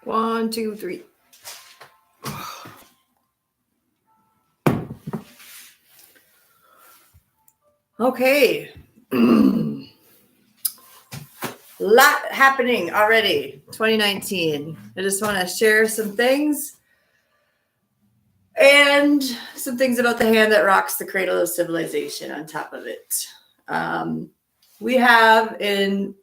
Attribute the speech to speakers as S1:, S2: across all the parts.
S1: 1, 2, 3. Okay. Lot happening already. 2019. I just want to share some things and some things about the hand that rocks the cradle of civilization on top of it. We have in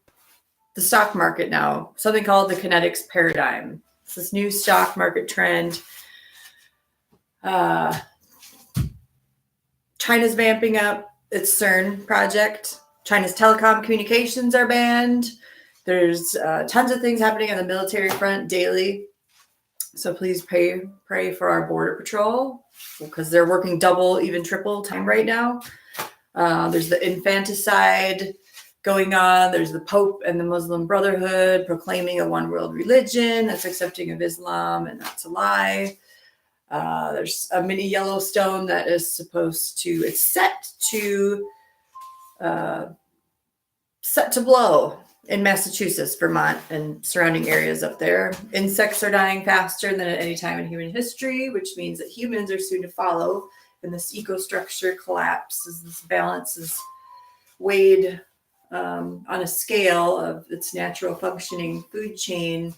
S1: the stock market now something called the Kinetics paradigm. It's this new stock market trend. China's vamping up its SIRT project. China's telecom communications are banned. There's tons of things happening on the military front daily. So please pray for our border patrol because they're working double, even triple time right now. There's the infanticide going on. There's the Pope and the Muslim Brotherhood proclaiming a one world religion that's accepting of Islam, and that's a lie. There's a mini Yellowstone that is it's set to blow in Massachusetts, Vermont, and surrounding areas up there. Insects are dying faster than at any time in human history, which means that humans are soon to follow. And this ecostructure collapse as this balance is weighed on a scale of its natural functioning food chain,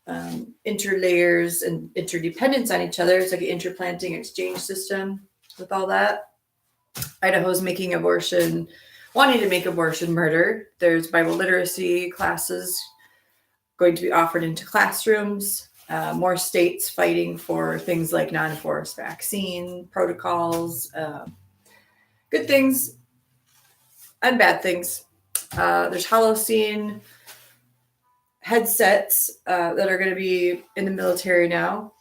S1: interlayers and interdependence on each other. It's like an interplanting exchange system with all that. Idaho's wanting to make abortion murder. There's Bible literacy classes going to be offered into classrooms. More states fighting for things like non-forced vaccine protocols. Good things and bad things. There's Holocene headsets that are going to be in the military now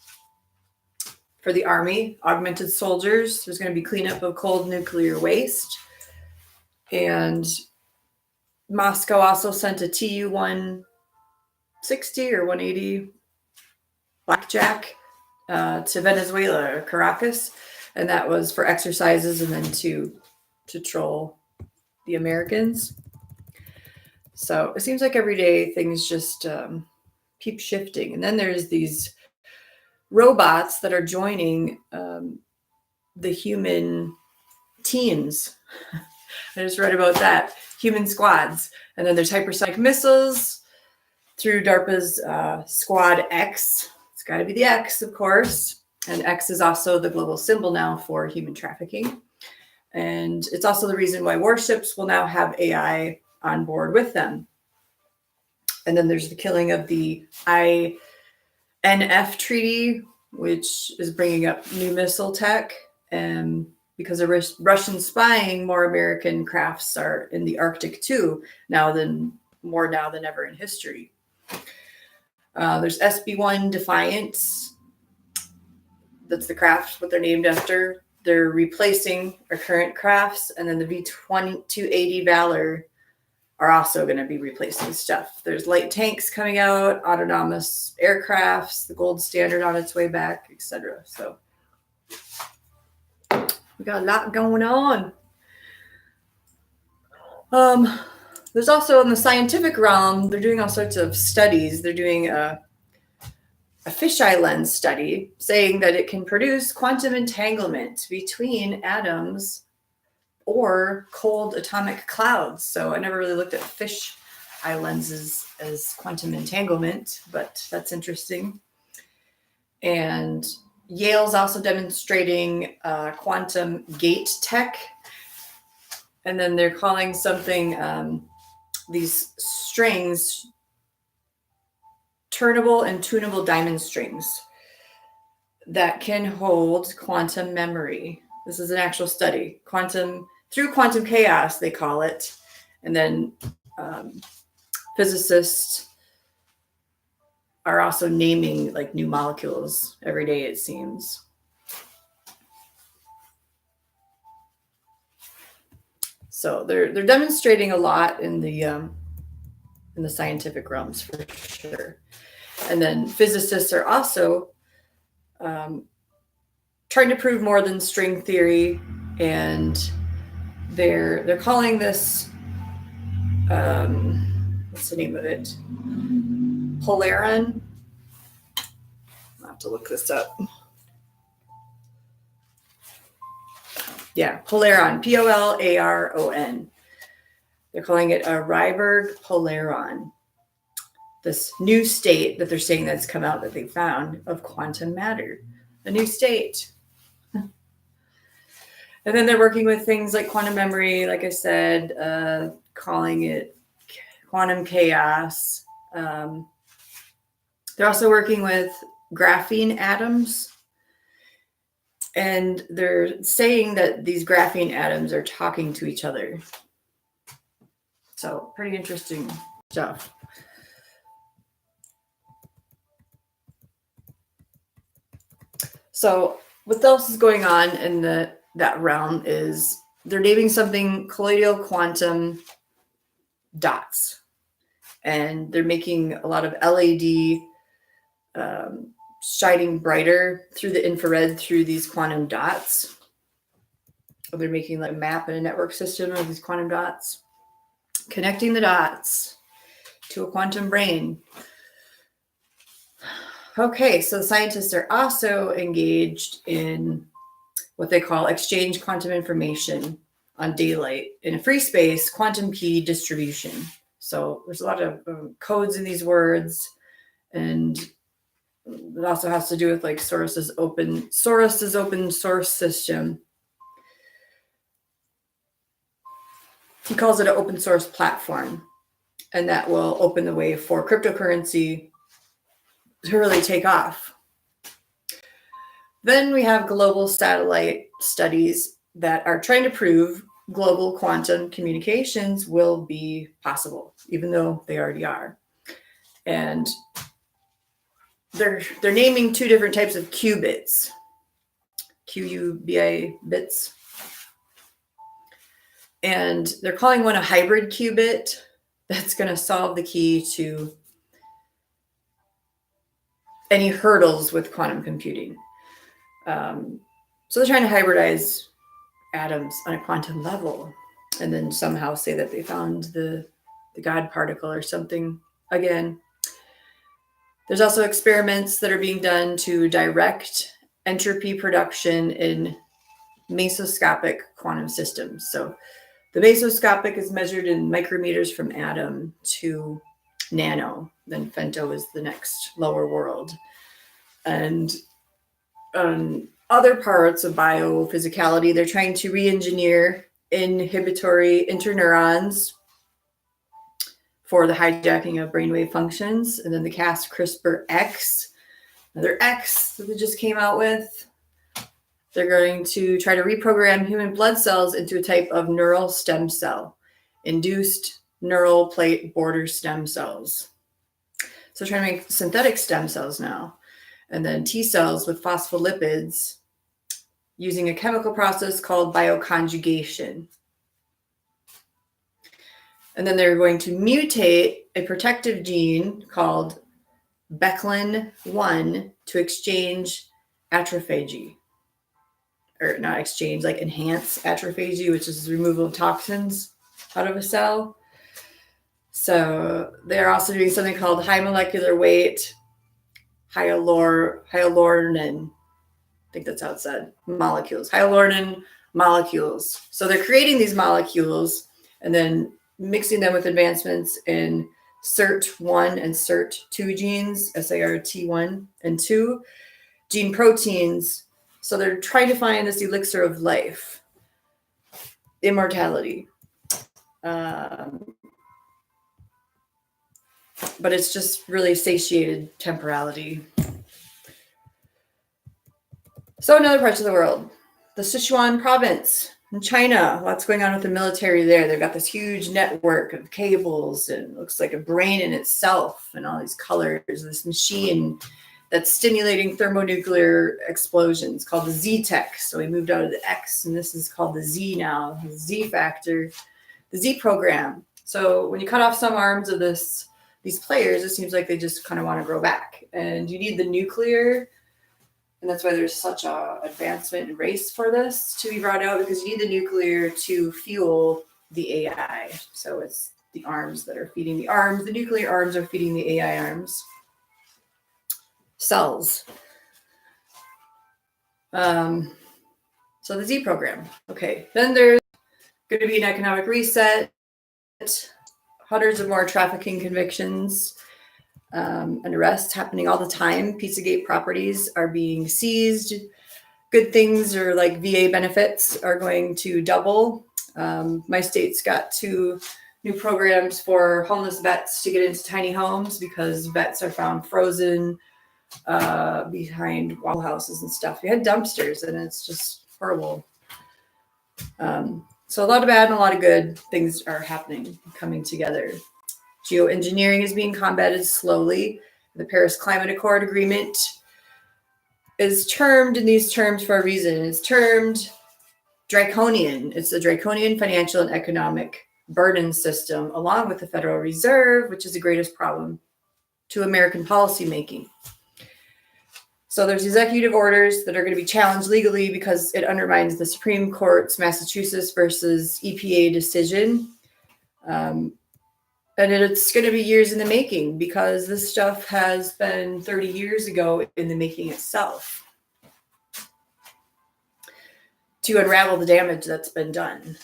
S1: for the Army, augmented soldiers. There's going to be cleanup of cold nuclear waste. And Moscow also sent a Tu-160 or 180 blackjack to Venezuela or Caracas. And that was for exercises and then to troll the Americans. So it seems like every day things just keep shifting. And then there's these robots that are joining the human teams. I just read about that. Human squads. And then there's hypersonic missiles through DARPA's Squad X. It's got to be the X, of course. And X is also the global symbol now for human trafficking. And it's also the reason why warships will now have AI on board with them. And then there's the killing of the INF treaty, which is bringing up new missile tech. And because of Russian spying, more American crafts are in the Arctic too, more now than ever in history. There's SB-1 Defiance. That's the craft, what they're named after. They're replacing our current crafts, and then the V-280 Valor are also going to be replacing stuff. There's light tanks coming out, autonomous aircrafts, the gold standard on its way back, etc. So we got a lot going on. There's also in the scientific realm, they're doing all sorts of studies. They're doing a fisheye lens study saying that it can produce quantum entanglement between atoms or cold atomic clouds. So I never really looked at fisheye lenses as quantum entanglement, but that's interesting. And Yale's also demonstrating quantum gate tech. And then they're calling something, these strings, turnable and tunable diamond strings that can hold quantum memory. This is an actual study. Through quantum chaos, they call it. And then physicists are also naming like new molecules every day, it seems. So they're demonstrating a lot in the scientific realms for sure. And then physicists are also trying to prove more than string theory, and they're calling this what's the name of it? Polaron. have to look this up. Yeah, Polaron, Polaron. They're calling it a Rydberg Polaron. This new state that they're saying that's come out that they found of quantum matter, a new state. And then they're working with things like quantum memory, like I said, calling it quantum chaos. They're also working with graphene atoms. And they're saying that these graphene atoms are talking to each other. So pretty interesting stuff. So what else is going on in that realm is they're naming something colloidal quantum dots. And they're making a lot of LED shining brighter through the infrared through these quantum dots. So they're making like a map and a network system of these quantum dots, connecting the dots to a quantum brain. Okay, so the scientists are also engaged in what they call exchange quantum information on daylight in a free space quantum key distribution. So there's a lot of codes in these words, and it also has to do with like Soros's open source system. He calls it an open source platform, and that will open the way for cryptocurrency to really take off. Then we have global satellite studies that are trying to prove global quantum communications will be possible, even though they already are. And they're naming two different types of qubits, QUBI bits. And they're calling one a hybrid qubit that's going to solve the key to any hurdles with quantum computing. So they're trying to hybridize atoms on a quantum level and then somehow say that they found the God particle or something again. There's also experiments that are being done to direct entropy production in mesoscopic quantum systems. So the mesoscopic is measured in micrometers from atom to nano. Then femto is the next lower world. And other parts of biophysicality, they're trying to re-engineer inhibitory interneurons for the hijacking of brainwave functions. And then the Cas-CRISPR-X, another X that they just came out with. They're going to try to reprogram human blood cells into a type of neural stem cell, induced neural plate border stem cells. So trying to make synthetic stem cells now. And then T cells with phospholipids using a chemical process called bioconjugation. And then they're going to mutate a protective gene called BECLN1 to exchange autophagy. Or not exchange, like enhance autophagy, which is removal of toxins out of a cell. So they're also doing something called high molecular weight hyaluronan. I think that's how it's said. Molecules. Hyaluronan molecules. So they're creating these molecules and then mixing them with advancements in SIRT1 and SIR2 genes, SIRT1 and 2 gene proteins. So they're trying to find this elixir of life, immortality. But it's just really satiated temporality. So in other parts of the world, the Sichuan province in China, lots going on with the military there. They've got this huge network of cables and it looks like a brain in itself and all these colors, this machine that's stimulating thermonuclear explosions called the Z-Tech. So we moved out of the X and this is called the Z now, the Z factor, the Z program. So when you cut off some arms of these players, it seems like they just kind of want to grow back. And you need the nuclear, and that's why there's such a advancement and race for this to be brought out, because you need the nuclear to fuel the AI. So it's the arms that are feeding the arms. The nuclear arms are feeding the AI arms. Cells. So the Z program. Okay, then there's going to be an economic reset, hundreds of more trafficking convictions and arrests happening all the time. Pizzagate properties are being seized. Good things or like VA benefits are going to double. My state's got 2 new programs for homeless vets to get into tiny homes because vets are found frozen behind wall houses and stuff. We had dumpsters and it's just horrible. So a lot of bad and a lot of good things are happening, coming together. Geoengineering is being combated slowly. The Paris Climate Accord Agreement is termed in these terms for a reason. It's termed draconian. It's a draconian financial and economic burden system, along with the Federal Reserve, which is the greatest problem to American policymaking. So there's executive orders that are going to be challenged legally because it undermines the Supreme Court's Massachusetts versus EPA decision. And it's going to be years in the making because this stuff has been 30 years ago in the making itself to unravel the damage that's been done.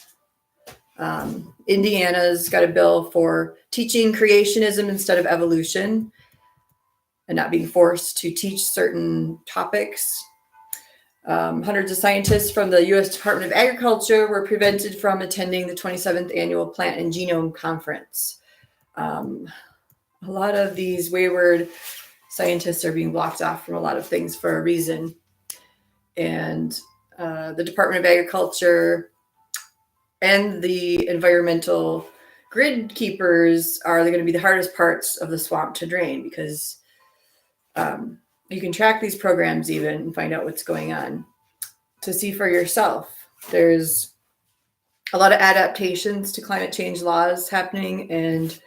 S1: Indiana's got a bill for teaching creationism instead of evolution and not being forced to teach certain topics. Hundreds of scientists from the U.S. Department of Agriculture were prevented from attending the 27th Annual Plant and Genome Conference. A lot of these wayward scientists are being blocked off from a lot of things for a reason. And the Department of Agriculture and the environmental grid keepers are going to be the hardest parts of the swamp to drain because you can track these programs even and find out what's going on to see for yourself. There's a lot of adaptations to climate change laws happening, and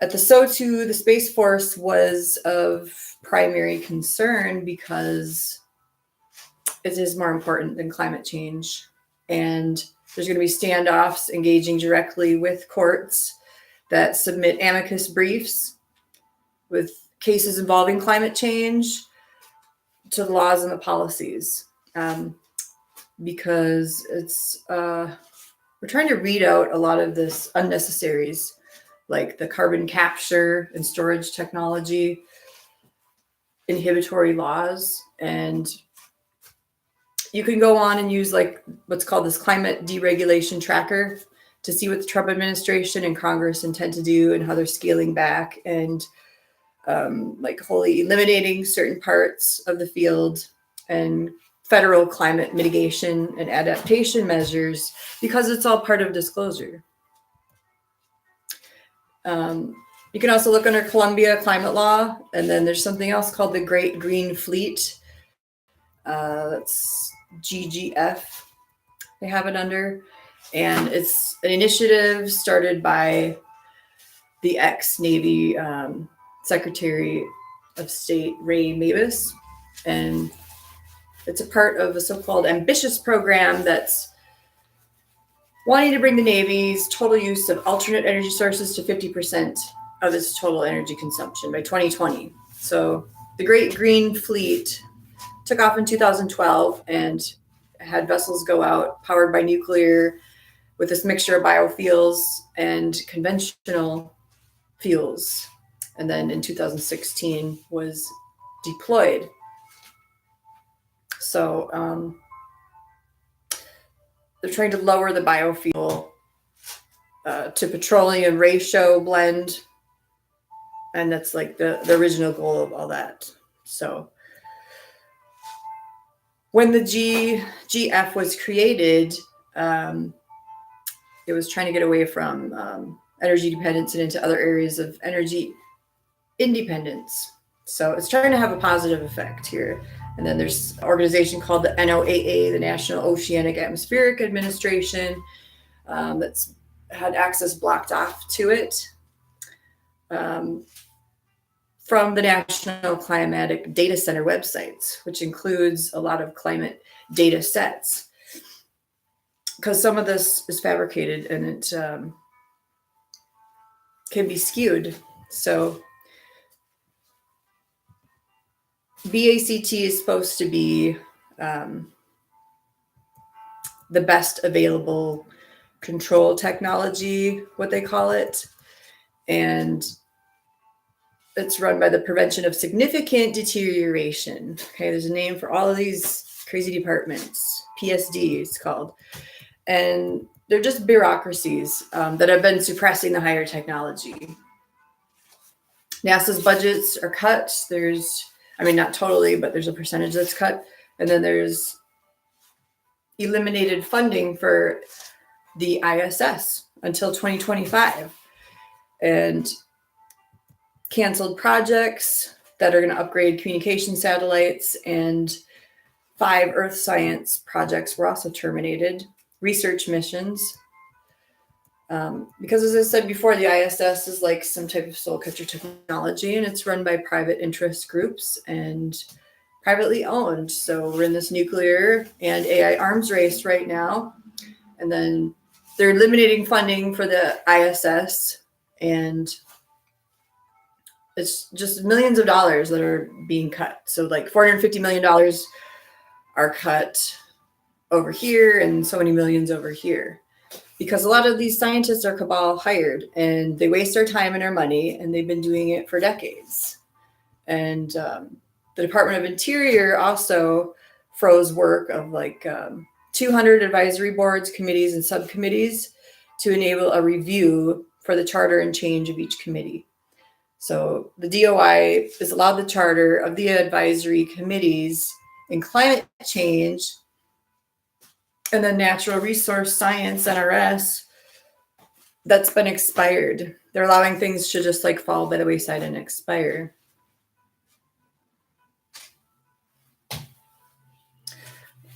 S1: at the SO2, the Space Force was of primary concern because it is more important than climate change. And there's going to be standoffs engaging directly with courts that submit amicus briefs with cases involving climate change to the laws and the policies. Because it's, we're trying to read out a lot of this unnecessaries, like the carbon capture and storage technology, inhibitory laws, and you can go on and use like what's called this climate deregulation tracker to see what the Trump administration and Congress intend to do and how they're scaling back and like wholly eliminating certain parts of the field and federal climate mitigation and adaptation measures because it's all part of disclosure. You can also look under Columbia climate law, and then there's something else called the Great Green Fleet. That's GGF, they have it under, and it's an initiative started by the ex-Navy Secretary of State Ray Mabus, and it's a part of a so-called ambitious program that's wanting to bring the Navy's total use of alternate energy sources to 50% of its total energy consumption by 2020. So the Great Green Fleet took off in 2012 and had vessels go out powered by nuclear with this mixture of biofuels and conventional fuels. And then in 2016 was deployed. So they're trying to lower the biofuel to petroleum ratio blend. And that's like the original goal of all that. So when the GGF was created, it was trying to get away from energy dependence and into other areas of energy independence. So it's trying to have a positive effect here. And then there's an organization called the NOAA, the National Oceanic Atmospheric Administration, that's had access blocked off to it from the National Climatic Data Center websites, which includes a lot of climate data sets. Because some of this is fabricated and it can be skewed. So BACT is supposed to be the best available control technology, what they call it. And it's run by the Prevention of Significant Deterioration. Okay, there's a name for all of these crazy departments. PSD it's called. And they're just bureaucracies that have been suppressing the higher technology. NASA's budgets are cut. Not totally, but there's a percentage that's cut. And then there's eliminated funding for the ISS until 2025. And canceled projects that are going to upgrade communication satellites, and 5 Earth science projects were also terminated. Research missions. Because as I said before, the ISS is like some type of soul catcher technology, and it's run by private interest groups and privately owned. So we're in this nuclear and AI arms race right now. And then they're eliminating funding for the ISS, and it's just millions of dollars that are being cut. So like $450 million are cut over here and so many millions over here. Because a lot of these scientists are cabal hired, and they waste their time and their money, and they've been doing it for decades. And the Department of Interior also froze work of like 200 advisory boards, committees, and subcommittees to enable a review for the charter and change of each committee. So the DOI has allowed the charter of the advisory committees in climate change, and then natural resource science, NRS, that's been expired. They're allowing things to just like fall by the wayside and expire.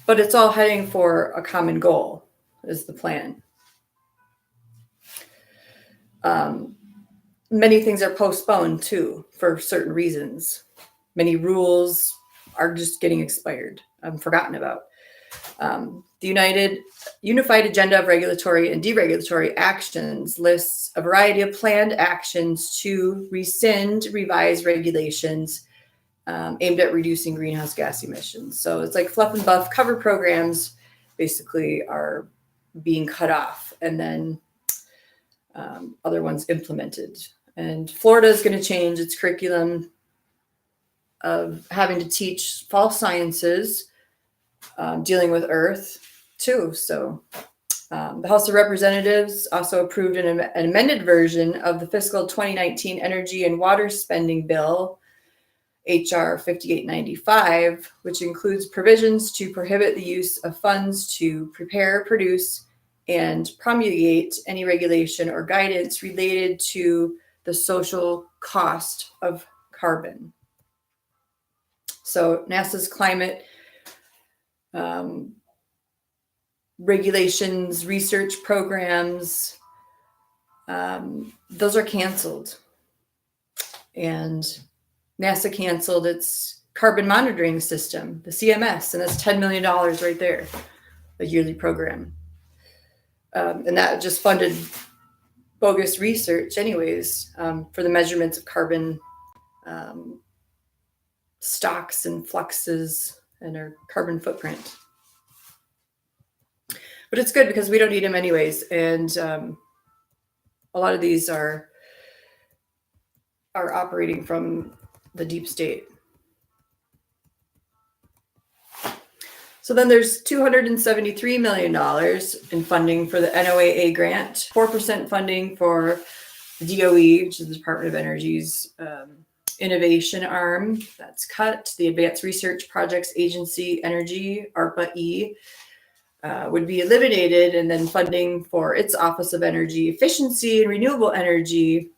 S1: But it's all heading for a common goal, is the plan. Many things are postponed too for certain reasons. Many rules are just getting expired, forgotten about. The Unified Agenda of Regulatory and Deregulatory Actions lists a variety of planned actions to rescind revised regulations aimed at reducing greenhouse gas emissions. So it's like fluff and buff cover programs basically are being cut off, and then other ones implemented. And Florida is going to change its curriculum of having to teach false sciences dealing with Earth too. So the House of Representatives also approved an amended version of the fiscal 2019 Energy and Water Spending Bill, HR 5895, which includes provisions to prohibit the use of funds to prepare, produce, and promulgate any regulation or guidance related to the social cost of carbon. So NASA's climate regulations, research programs, those are canceled. And NASA canceled its carbon monitoring system, the CMS, and that's $10 million right there, a yearly program. And that just funded bogus research anyways, for the measurements of carbon stocks and fluxes and our carbon footprint. But it's good because we don't need them anyways. And a lot of these are operating from the deep state. So then there's $273 million in funding for the NOAA grant, 4% funding for the DOE, which is the Department of Energy's innovation arm, that's cut. The Advanced Research Projects Agency Energy, ARPA-E, would be eliminated, and then funding for its Office of Energy Efficiency and Renewable Energy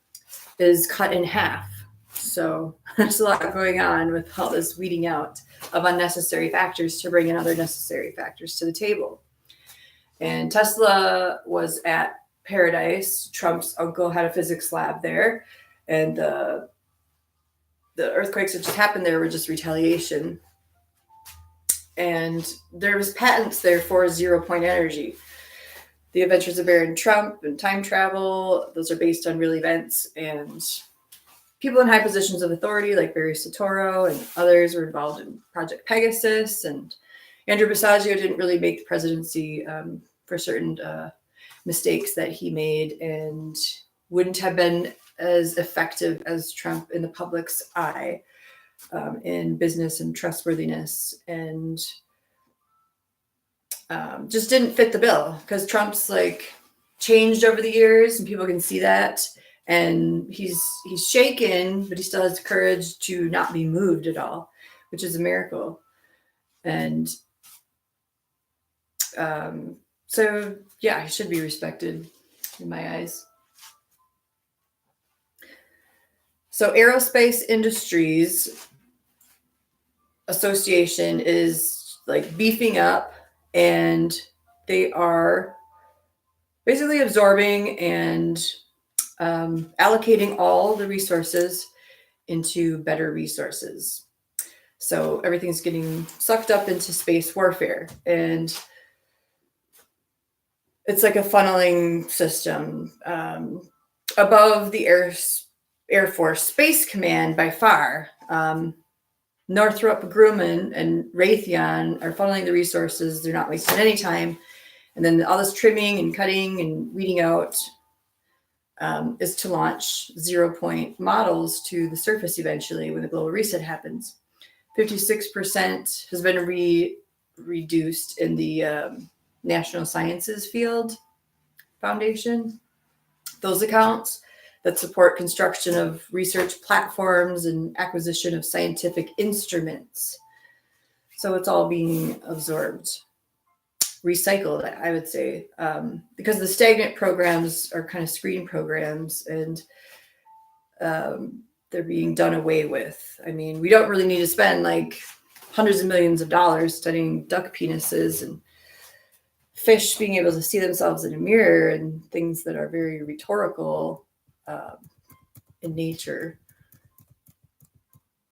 S1: is cut in half. So there's a lot going on with all this weeding out of unnecessary factors to bring in other necessary factors to the table. And Tesla was at Paradise. Trump's uncle had a physics lab there, and the earthquakes that just happened there were just retaliation. And there was patents there for 0 point energy. The Adventures of Baron Trump and time travel, those are based on real events, and people in high positions of authority like Barry Soetoro and others were involved in Project Pegasus, and Andrew Basiago didn't really make the presidency for certain mistakes that he made, and wouldn't have been as effective as Trump in the public's eye in business and trustworthiness, and just didn't fit the bill, because Trump's like changed over the years and people can see that, and he's shaken, but he still has the courage to not be moved at all, which is a miracle. And so yeah, he should be respected in my eyes. So Aerospace Industries Association is like beefing up, and they are basically absorbing and allocating all the resources into better resources. So everything's getting sucked up into space warfare, and it's like a funneling system. Above the Air Force Space Command by far, Northrop Grumman and Raytheon are funneling the resources. They're not wasting any time. And then all this trimming and cutting and weeding out is to launch 0-point models to the surface eventually when the global reset happens. 56% has been reduced in the National Sciences Field Foundation. Those accounts that support construction of research platforms and acquisition of scientific instruments. So it's all being absorbed, recycled, I would say, because the stagnant programs are kind of screen programs, and they're being done away with. I mean, we don't really need to spend like hundreds of millions of dollars studying duck penises and fish being able to see themselves in a mirror and things that are very rhetorical in nature.